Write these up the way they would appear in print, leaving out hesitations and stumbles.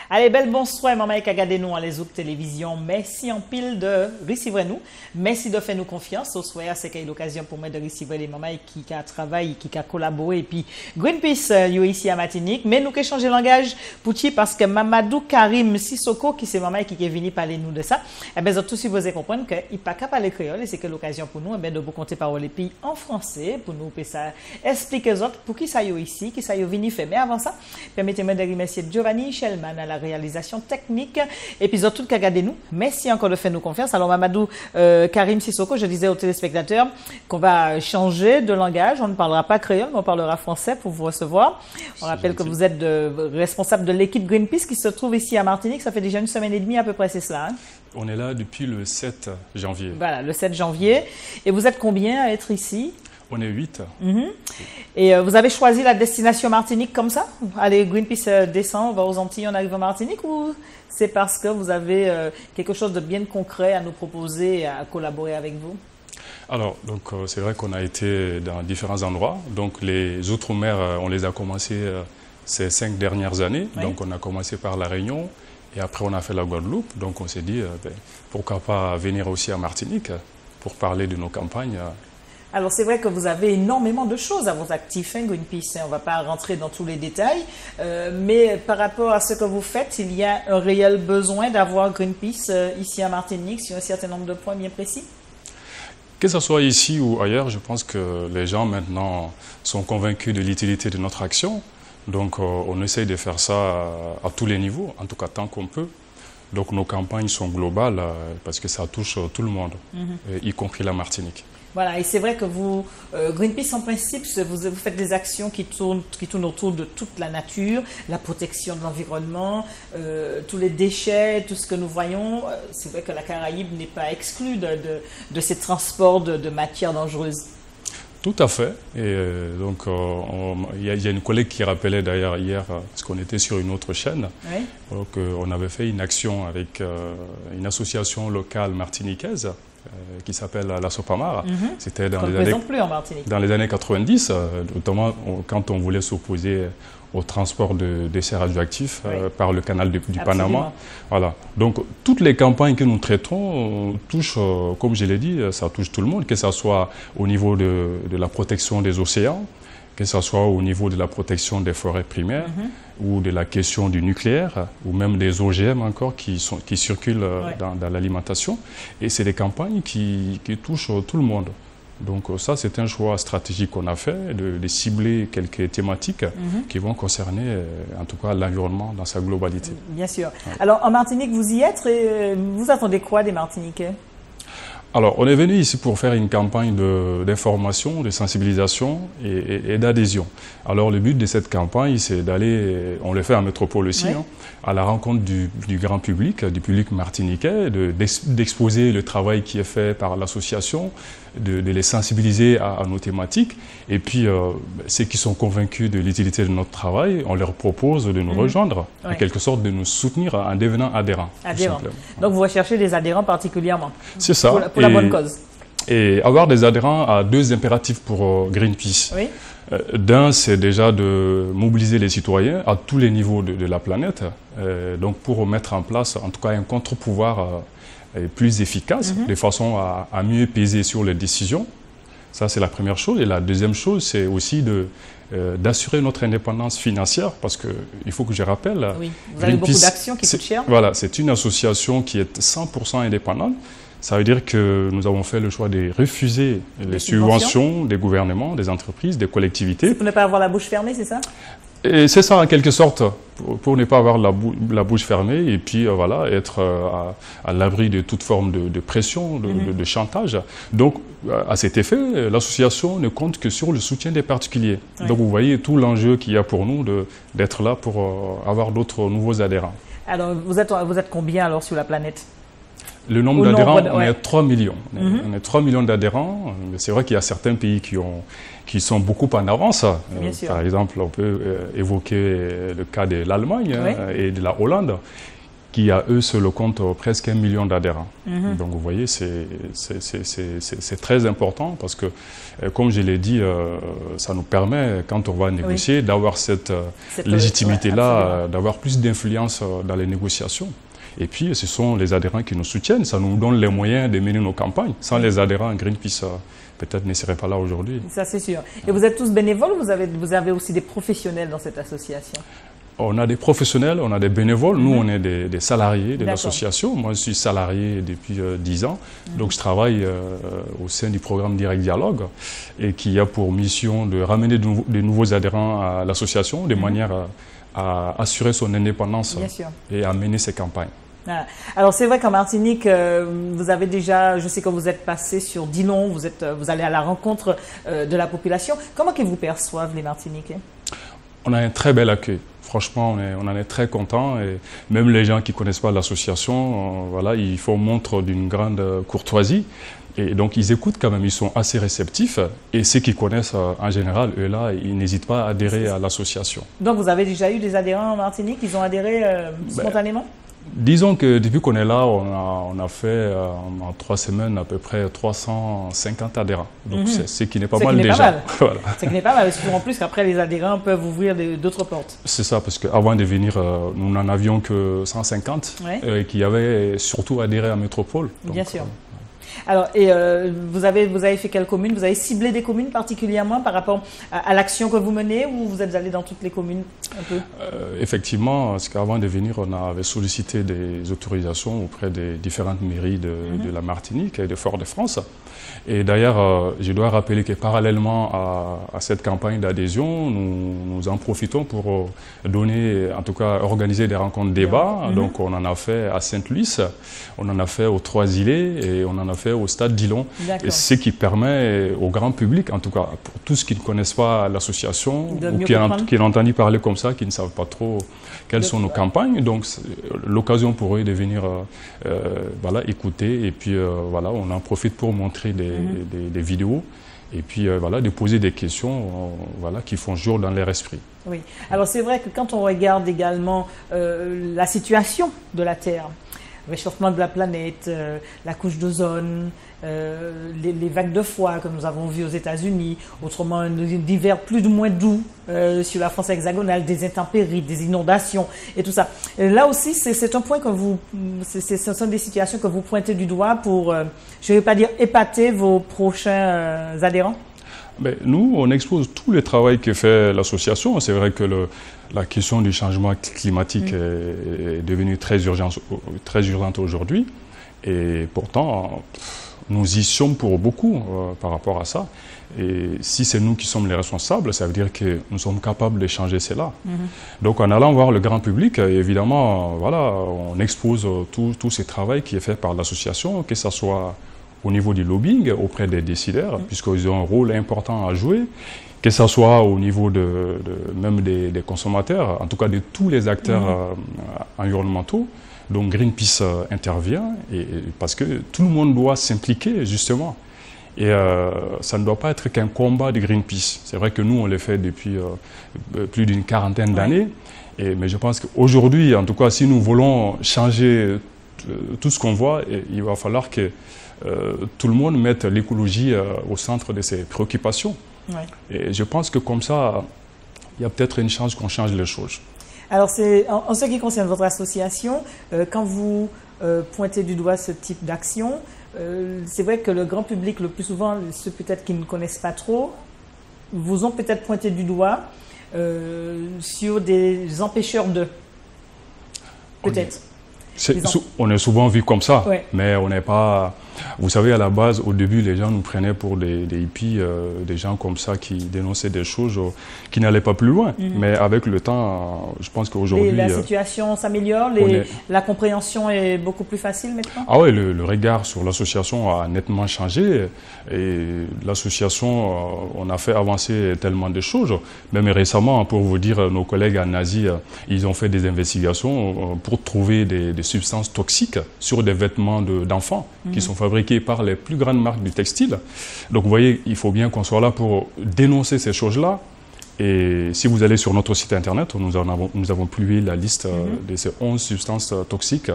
Allez, bel bonsoir, maman et regardez nous à les autres télévisions. Merci en pile de recevoir nous. Merci de faire nous confiance. Au soir, c'est qu'il y a l'occasion pour moi de recevoir les mamans qui a travaillé, qui a collaboré. Et puis, Greenpeace, ici à Martinique. Mais nous qui changer langage pour qui parce que Mamadou Karim Sissoko, qui c'est maman qui est venu parler nous de ça, eh bien, tous supposé comprendre qu'il n'est pas capable de parler créole et c'est que l'occasion pour nous, eh bien, de vous compter parole et puis en français pour nous ça expliquer aux autres pour qui ça y est ici, qui ça y est venu faire. Mais avant ça, permettez-moi de remercier Giovanni Shellman à la réalisation technique. Épisode tout regardez nous. Merci encore de faire nous confiance. Alors Mamadou Karim Sissoko, je disais aux téléspectateurs qu'on va changer de langage. On ne parlera pas créole, mais on parlera français pour vous recevoir. On rappelle que vous êtes responsable de l'équipe Greenpeace qui se trouve ici à Martinique. Ça fait déjà une semaine et demie à peu près, c'est cela. Hein? On est là depuis le 7 janvier. Voilà, le 7 janvier. Et vous êtes combien à être ici? On est 8. Et vous avez choisi la destination Martinique comme ça? Allez, Greenpeace descend, on va aux Antilles, on arrive en Martinique, ou c'est parce que vous avez quelque chose de bien concret à nous proposer et à collaborer avec vous? Alors, donc c'est vrai qu'on a été dans différents endroits. Donc les Outre-mer, on les a commencés ces 5 dernières années. Oui. Donc on a commencé par La Réunion et après on a fait la Guadeloupe. Donc on s'est dit, pourquoi pas venir aussi à Martinique pour parler de nos campagnes. Alors, c'est vrai que vous avez énormément de choses à vos actifs, hein, Greenpeace. On ne va pas rentrer dans tous les détails. Mais par rapport à ce que vous faites, il y a un réel besoin d'avoir Greenpeace ici à Martinique sur un certain nombre de points bien précis? Que ce soit ici ou ailleurs, je pense que les gens maintenant sont convaincus de l'utilité de notre action. Donc, on essaye de faire ça à tous les niveaux, en tout cas tant qu'on peut. Donc, nos campagnes sont globales parce que ça touche tout le monde, y compris la Martinique. Voilà, et c'est vrai que vous, Greenpeace en principe, vous faites des actions qui tournent autour de toute la nature, la protection de l'environnement, tous les déchets, tout ce que nous voyons. C'est vrai que la Caraïbe n'est pas exclue de ces transports de matières dangereuses. Tout à fait. Et donc, il y a une collègue qui rappelait d'ailleurs hier, parce qu'on était sur une autre chaîne, oui. Donc, on avait fait une action avec une association locale martiniquaise, qui s'appelle la Sopamar. C'était dans les années 90, notamment quand on voulait s'opposer au transport de déchets radioactifs par le canal du Panama. Voilà. Donc, toutes les campagnes que nous traitons touchent, comme je l'ai dit, ça touche tout le monde, que ce soit au niveau de la protection des océans, que ce soit au niveau de la protection des forêts primaires ou de la question du nucléaire ou même des OGM encore qui circulent dans l'alimentation. Et c'est des campagnes qui touchent tout le monde. Donc ça, c'est un choix stratégique qu'on a fait de cibler quelques thématiques qui vont concerner en tout cas l'environnement dans sa globalité. Bien sûr. Ouais. Alors en Martinique, vous y êtes et vous attendez quoi des Martiniquais ? Alors, on est venu ici pour faire une campagne d'information, de sensibilisation et d'adhésion. Alors, le but de cette campagne, c'est d'aller, on le fait en métropole aussi, à la rencontre du grand public, du public martiniquais, d'exposer le travail qui est fait par l'association, de les sensibiliser à nos thématiques. Et puis, ceux qui sont convaincus de l'utilité de notre travail, on leur propose de nous rejoindre, en quelque sorte de nous soutenir en devenant adhérents. Donc, vous recherchez des adhérents particulièrement. C'est ça. Pour la bonne cause. Et avoir des adhérents a 2 impératifs pour Greenpeace. Oui. D'un, c'est déjà de mobiliser les citoyens à tous les niveaux de la planète, donc pour mettre en place en tout cas un contre-pouvoir plus efficace, de façon à mieux peser sur les décisions. Ça, c'est la première chose. Et la deuxième chose, c'est aussi d'assurer notre indépendance financière, parce qu'il faut que je rappelle... Oui, vous avez beaucoup d'actions qui coûtent cher. Voilà, c'est une association qui est 100% indépendante. Ça veut dire que nous avons fait le choix de refuser les subventions des gouvernements, des entreprises, des collectivités. Pour ne pas avoir la bouche fermée, c'est ça? Et c'est ça en quelque sorte, pour ne pas avoir la bouche fermée et puis voilà, être à l'abri de toute forme de pression, de chantage. Donc à cet effet, l'association ne compte que sur le soutien des particuliers. Donc vous voyez tout l'enjeu qu'il y a pour nous d'être là pour avoir d'autres nouveaux adhérents. Alors vous êtes combien alors sur la planète? Le nombre d'adhérents, on est à 3 millions. On est 3 millions d'adhérents. C'est vrai qu'il y a certains pays qui sont beaucoup en avance. Par exemple, on peut évoquer le cas de l'Allemagne et de la Hollande, qui à eux seuls comptent presque 1 million d'adhérents. Donc vous voyez, c'est très important parce que, comme je l'ai dit, ça nous permet, quand on va négocier, d'avoir cette légitimité-là, d'avoir plus d'influence dans les négociations. Et puis, ce sont les adhérents qui nous soutiennent, ça nous donne les moyens de mener nos campagnes. Sans les adhérents, Greenpeace peut-être ne serait pas là aujourd'hui. Ça, c'est sûr. Et vous êtes tous bénévoles ou vous avez aussi des professionnels dans cette association? On a des professionnels, on a des bénévoles. Nous, on est des salariés de l'association. Moi, je suis salarié depuis 10 ans. Donc, je travaille au sein du programme Direct Dialogue et qui a pour mission de ramener de nouveaux adhérents à l'association de manière à assurer son indépendance et à mener ses campagnes. Alors, c'est vrai qu'en Martinique, vous avez déjà, je sais que vous êtes passé sur Dillon, vous allez à la rencontre de la population. Comment qu'ils vous perçoivent, les Martiniquais? On a un très bel accueil. Franchement, on en est très contents. Et même les gens qui ne connaissent pas l'association, voilà, ils font montre d'une grande courtoisie. Et donc, ils écoutent quand même, ils sont assez réceptifs. Et ceux qui connaissent en général, eux là, ils n'hésitent pas à adhérer à l'association. Donc, vous avez déjà eu des adhérents en Martinique? Ils ont adhéré spontanément? Disons que depuis qu'on est là, on a fait en 3 semaines à peu près 350 adhérents. Donc c'est ce qui n'est pas mal déjà. Voilà. Ce qui n'est pas mal, en plus qu'après les adhérents peuvent ouvrir d'autres portes. C'est ça, parce qu'avant de venir, nous n'en avions que 150 qui avaient surtout adhéré à Métropole. Donc, bien sûr. Alors, et vous avez fait quelles communes? Vous avez ciblé des communes particulièrement par rapport à l'action que vous menez ou vous êtes allé dans toutes les communes un peu? Effectivement, parce qu'avant de venir, on avait sollicité des autorisations auprès des différentes mairies de la Martinique et de Fort-de-France. Et d'ailleurs, je dois rappeler que parallèlement à cette campagne d'adhésion, nous en profitons pour donner, en tout cas organiser des rencontres débats. Donc on en a fait à Sainte-Luce, on en a fait aux Trois-Îlets et on en a fait au stade Dillon. Et ce qui permet au grand public, en tout cas pour tous qui ne connaissent pas l'association ou qui ont entendu parler comme ça, qui ne savent pas trop quelles sont nos campagnes, donc l'occasion pour eux de venir voilà, écouter et puis voilà, on en profite pour montrer des vidéos et puis voilà, de poser des questions voilà, qui font jour dans leur esprit. Oui, alors c'est vrai que quand on regarde également la situation de la Terre, réchauffement de la planète, la couche d'ozone, les vagues de froid que nous avons vues aux États-Unis, autrement un hiver plus ou moins doux sur la France hexagonale, des intempéries, des inondations et tout ça. Et là aussi, c'est un point que ce sont des situations que vous pointez du doigt pour, je ne vais pas dire épater vos prochains adhérents. Mais nous, on expose tout le travail que fait l'association. C'est vrai que la question du changement climatique est devenue très urgente aujourd'hui. Et pourtant, nous y sommes pour beaucoup par rapport à ça. Et si c'est nous qui sommes les responsables, ça veut dire que nous sommes capables de changer cela. Donc en allant voir le grand public, évidemment, voilà, on expose tout ce travail qui est fait par l'association, que ce soit au niveau du lobbying auprès des décideurs, puisqu'ils ont un rôle important à jouer, que ce soit au niveau même des consommateurs, en tout cas de tous les acteurs environnementaux. Donc Greenpeace intervient parce que tout le monde doit s'impliquer justement. Et ça ne doit pas être qu'un combat de Greenpeace. C'est vrai que nous, on le fait depuis plus d'une quarantaine d'années. Mais je pense qu'aujourd'hui, en tout cas, si nous voulons changer tout ce qu'on voit, il va falloir que tout le monde mette l'écologie au centre de ses préoccupations. Et je pense que comme ça, il y a peut-être une chance qu'on change les choses. Alors, en ce qui concerne votre association, quand vous pointez du doigt ce type d'action, c'est vrai que le grand public, le plus souvent, ceux peut-être qui ne connaissent pas trop, vous ont peut-être pointé du doigt sur des empêcheurs de... Peut-être. On est souvent vu comme ça, mais on n'est pas... Vous savez, à la base, au début, les gens nous prenaient pour des hippies, des gens comme ça qui dénonçaient des choses qui n'allaient pas plus loin. Mais avec le temps, je pense qu'aujourd'hui... La situation s'améliore, la compréhension est beaucoup plus facile maintenant? Ah oui, le regard sur l'association a nettement changé. Et l'association, on a fait avancer tellement de choses. Même récemment, pour vous dire, nos collègues en Asie, ils ont fait des investigations pour trouver des substances toxiques sur des vêtements d'enfants qui sont fabriqués par les plus grandes marques du textile. Donc vous voyez, il faut bien qu'on soit là pour dénoncer ces choses-là Et si vous allez sur notre site internet, nous avons publié la liste de ces 11 substances toxiques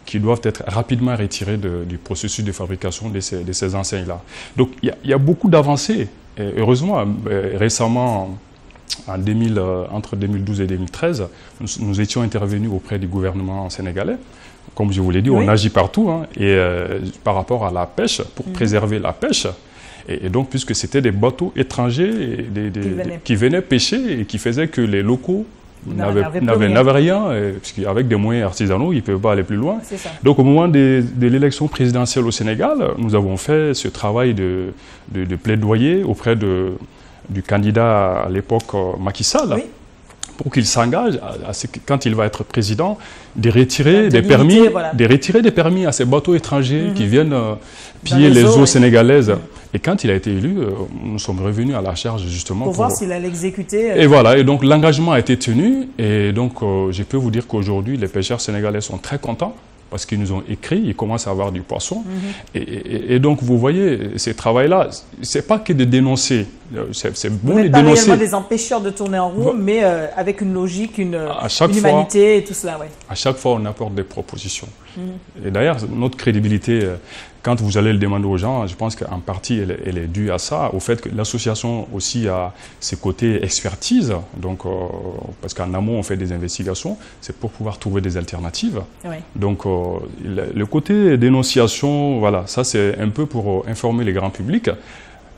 qui doivent être rapidement retirées du processus de fabrication de ces enseignes-là. Donc il y a beaucoup d'avancées. Et heureusement, récemment, entre 2012 et 2013, nous étions intervenus auprès du gouvernement sénégalais. Comme je vous l'ai dit, on agit partout. Hein, et par rapport à la pêche, pour préserver la pêche, et donc puisque c'était des bateaux étrangers qui venaient pêcher et qui faisaient que les locaux n'avaient rien, puisqu'avec des moyens artisanaux, ils ne peuvent pas aller plus loin. Donc au moment de l'élection présidentielle au Sénégal, nous avons fait ce travail de plaidoyer auprès du candidat à l'époque Macky Sall, pour qu'il s'engage, quand il va être président, de retirer des permis à ces bateaux étrangers qui viennent piller les eaux sénégalaises. Et quand il a été élu, nous sommes revenus à la charge justement pour voir s'il allait l'exécuter. Et voilà, et donc l'engagement a été tenu. Et donc je peux vous dire qu'aujourd'hui, les pêcheurs sénégalais sont très contents parce qu'ils nous ont écrit, ils commencent à avoir du poisson. Et donc vous voyez, ces travaux-là, c'est pas que de dénoncer. C'est bon de dénoncer. Vous n'êtes pas réellement des empêcheurs de tourner en rond, mais avec une logique, une humanité et tout cela. À chaque fois, on apporte des propositions. Et d'ailleurs, notre crédibilité, quand vous allez le demander aux gens, je pense qu'en partie, elle est due à ça, au fait que l'association aussi a ses côtés expertise. Donc, parce qu'en amont, on fait des investigations, c'est pour pouvoir trouver des alternatives. Donc, le côté dénonciation, voilà, ça c'est un peu pour informer les grands publics,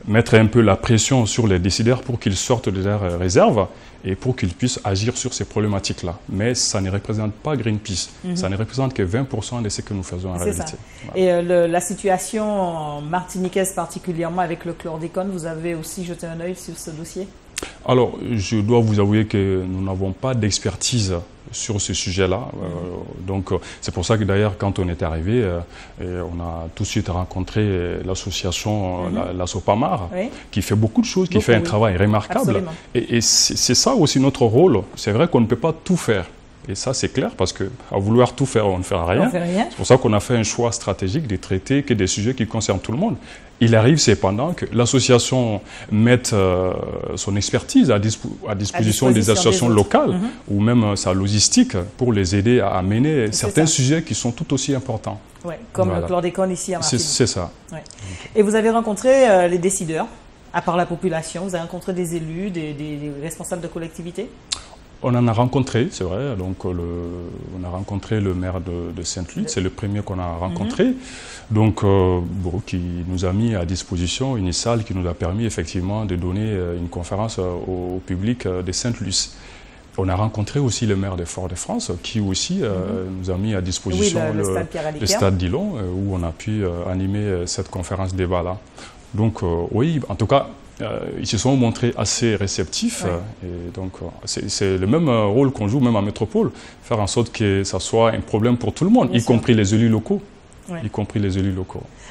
mettre un peu la pression sur les décideurs pour qu'ils sortent de leurs réserves et pour qu'ils puissent agir sur ces problématiques-là. Mais ça ne représente pas Greenpeace. Ça ne représente que 20% de ce que nous faisons en réalité. Voilà. Et la situation martiniquaise particulièrement avec le chlordécone, vous avez aussi jeté un œil sur ce dossier? Alors, je dois vous avouer que nous n'avons pas d'expertise sur ce sujet-là. Donc, c'est pour ça que d'ailleurs, quand on est arrivé, on a tout de suite rencontré l'association, la Sopamar, qui fait beaucoup de choses, qui fait un travail remarquable. Et c'est ça aussi notre rôle. C'est vrai qu'on ne peut pas tout faire. Et ça, c'est clair, parce qu'à vouloir tout faire, on ne fera rien. C'est pour ça qu'on a fait un choix stratégique de traiter que des sujets qui concernent tout le monde. Il arrive cependant que l'association mette son expertise à disposition des associations locales ou même sa logistique pour les aider à mener certains sujets qui sont tout aussi importants. Comme le chlordécone ici à Martinique. C'est ça. Et vous avez rencontré les décideurs, à part la population, vous avez rencontré des élus, des responsables de collectivités? On en a rencontré, c'est vrai. Donc, on a rencontré le maire de Sainte-Luce, c'est le premier qu'on a rencontré. Donc, qui nous a mis à disposition une salle qui nous a permis effectivement de donner une conférence au public de Sainte-Luce. On a rencontré aussi le maire de Fort-de-France qui aussi nous a mis à disposition le stade Dillon où on a pu animer cette conférence débat-là. Donc, oui, en tout cas, ils se sont montrés assez réceptifs. Et donc, c'est le même rôle qu'on joue même en métropole, faire en sorte que ça soit un problème pour tout le monde, y compris les élus locaux.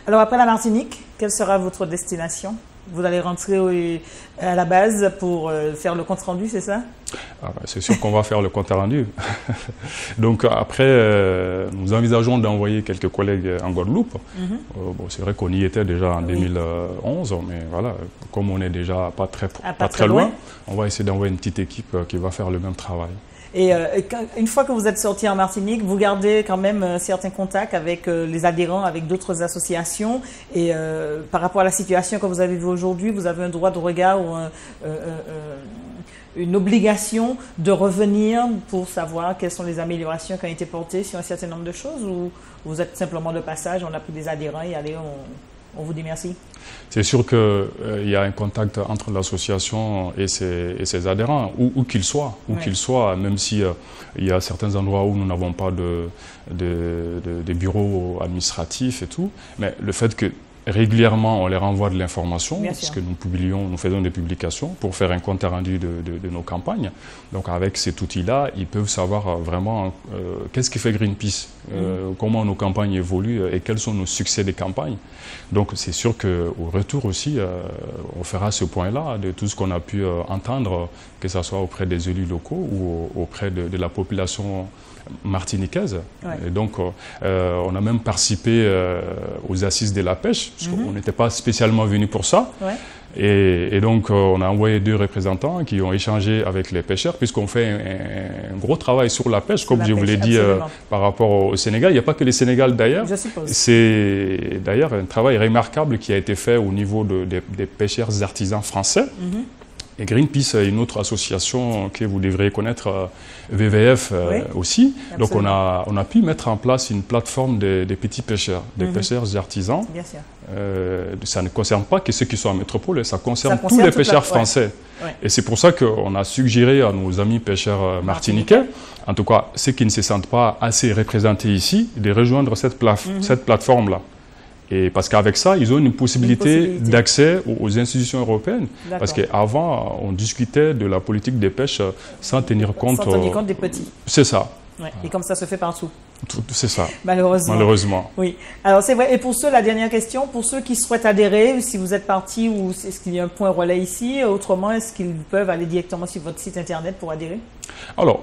Alors après la Martinique, quelle sera votre destination? Vous allez rentrer à la base pour faire le compte-rendu, c'est ça? C'est sûr qu'on va faire le compte-rendu. Donc après, nous envisageons d'envoyer quelques collègues en Guadeloupe. C'est vrai qu'on y était déjà en 2011, mais voilà, comme on est déjà pas très loin, on va essayer d'envoyer une petite équipe qui va faire le même travail. Et une fois que vous êtes sorti en Martinique, vous gardez quand même certains contacts avec les adhérents, avec d'autres associations. Et par rapport à la situation que vous avez vue aujourd'hui, vous avez un droit de regard ou une obligation de revenir pour savoir quelles sont les améliorations qui ont été portées sur un certain nombre de choses, ou vous êtes simplement de passage, on a pris des adhérents et allez, on vous dit merci? C'est sûr qu'il y a un contact entre l'association et ses adhérents, où qu'ils soient, même s'il y a certains endroits où nous n'avons pas de bureaux administratifs et tout. Mais le fait que régulièrement, on les renvoie de l'information, parce que nous faisons des publications pour faire un compte rendu de nos campagnes. Donc avec cet outil-là, ils peuvent savoir vraiment qu'est-ce qui fait Greenpeace, comment nos campagnes évoluent et quels sont nos succès des campagnes. Donc c'est sûr qu'au retour aussi, on fera ce point-là de tout ce qu'on a pu entendre, que ce soit auprès des élus locaux ou auprès de la population martiniquaise. Et donc, on a même participé aux assises de la pêche, parce qu'on n'était pas spécialement venu pour ça. Et donc, on a envoyé 2 représentants qui ont échangé avec les pêcheurs, puisqu'on fait un gros travail sur la pêche, comme je vous l'ai dit par rapport au Sénégal. Il n'y a pas que le Sénégal d'ailleurs. C'est d'ailleurs un travail remarquable qui a été fait au niveau des pêcheurs artisans français. Et Greenpeace est une autre association que vous devriez connaître, WWF aussi. Absolument. Donc on a pu mettre en place une plateforme des petits pêcheurs, des pêcheurs artisans. Bien sûr. Ça ne concerne pas que ceux qui sont en métropole, ça concerne tous les pêcheurs français. Et c'est pour ça qu'on a suggéré à nos amis pêcheurs martiniquais, en tout cas ceux qui ne se sentent pas assez représentés ici, de rejoindre cette plateforme-là. Et parce qu'avec ça, ils ont une possibilité d'accès aux institutions européennes. Parce qu'avant, on discutait de la politique des pêches sans tenir compte... Sans tenir compte des petits. C'est ça. Ouais. Et comme ça se fait partout. C'est ça. Malheureusement. Oui. Alors c'est vrai. Et pour ceux, la dernière question, pour ceux qui souhaitent adhérer, si vous êtes parti ou est-ce qu'il y a un point relais ici, autrement, est-ce qu'ils peuvent aller directement sur votre site internet pour adhérer? Alors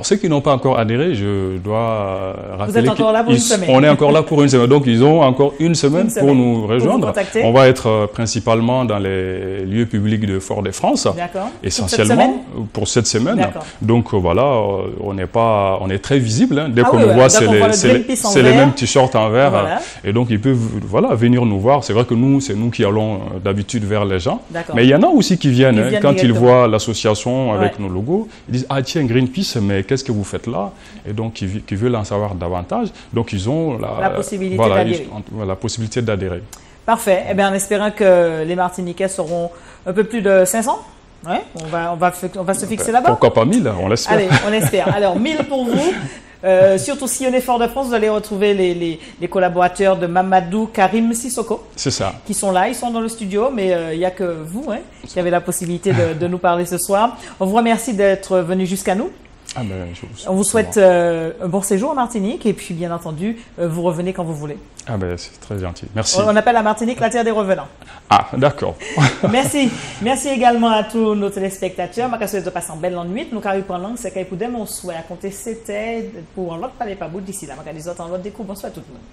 ceux qui n'ont pas encore adhéré, je dois rappeler. Vous êtes encore là pour une semaine. On est encore là pour une semaine. Donc ils ont encore une semaine pour nous rejoindre. On va être principalement dans les lieux publics de Fort-de-France. D'accord. Essentiellement pour cette semaine. Donc voilà, on est très visible. Hein. Dès qu'on nous voit, c'est les mêmes t-shirts en vert. Voilà. Et donc, ils peuvent venir nous voir. C'est vrai que nous, c'est nous qui allons d'habitude vers les gens. Mais il y en a aussi qui viennent quand ils voient l'association avec nos logos. Ils disent, ah tiens, Greenpeace, mais qu'est-ce que vous faites là? Et donc, qui veulent en savoir davantage. Donc, ils ont la possibilité d'adhérer. Parfait. Eh bien, en espérant que les Martiniquais seront un peu plus de 500. Ouais, on va se fixer là-bas. Pourquoi pas 1000? On l'espère. Allez, on espère. Alors, 1000 pour vous. Surtout si on est Fort-de-France, vous allez retrouver les collaborateurs de Mamadou Karim Sissoko. C'est ça. Qui sont là, ils sont dans le studio, mais il n'y a que vous qui avez la possibilité de nous parler ce soir. On vous remercie d'être venu jusqu'à nous. On vous souhaite un bon séjour en Martinique et puis bien entendu, vous revenez quand vous voulez. C'est très gentil. Merci. On appelle la Martinique la terre des revenants. Ah, d'accord. Merci. Merci également à tous nos téléspectateurs. Je vous souhaite de passer une belle nuit. Nous carrons pendant c'est qu'il y a mon souhait à compter c'était pour l'autre palais pas bout d'ici là. Je vous souhaite un autre découvre. Bonsoir à tout le monde.